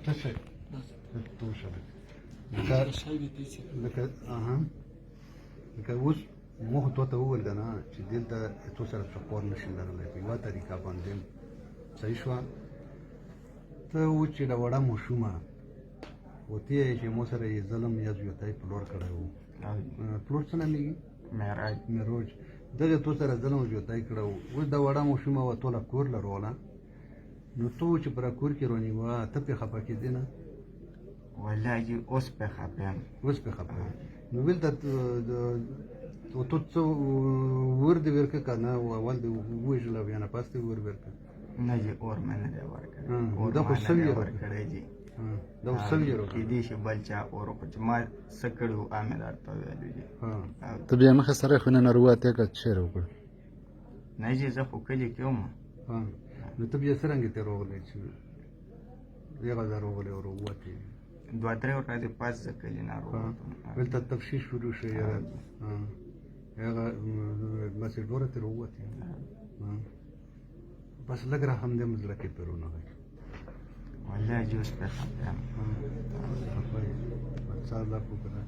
څه شی تو شله لکه اوس موږ ته وویل که نه چې دلته تو سره سپور نشي لرلی په یوه طریقه باندې صحیح شوه ته اوس چې د وړه ماشومه وتی یې چې مو سره یې ظلم یا زیاتی پلور کړی و پلور څه نومیږي معراج دغه تو سره ظلم او زیاتی کړی و اوس د وړه ماشومه وه ټوله کور لروله نو تو چې پر کور کې رانیوه ته پرې خفه کېدې نه والله اوس پې خفه یم اوس پې خفه یم نو دلته تو څه ور دې ورکړه که نه اول دې ووژله بیا نه پس دې ور ورکړه نه جي اور مې نه دی ورکړی دا خو سوي یې ورکړی جي دا خو سوي یې کېدای شي بل چا اور خو چې ما څه کړي وو هغه مې درته ویلي دي ته بیا مخې سره خو نن رواتې که چېرې وکړه نه جي زه خو کلي کې وم نو ته بیا څرنګه ترې راغلی چې یغه ځای راغلی او راووتې دوه درې ورځې پس زه کلي نه راووتم دلته تفتیش شروع شو هغه بس ډوره ترې راووتې بس لږ رحم دې مې زړه کې پرې ونغی والله جي اوس پې خفه یم خفه یې بس الله وکړه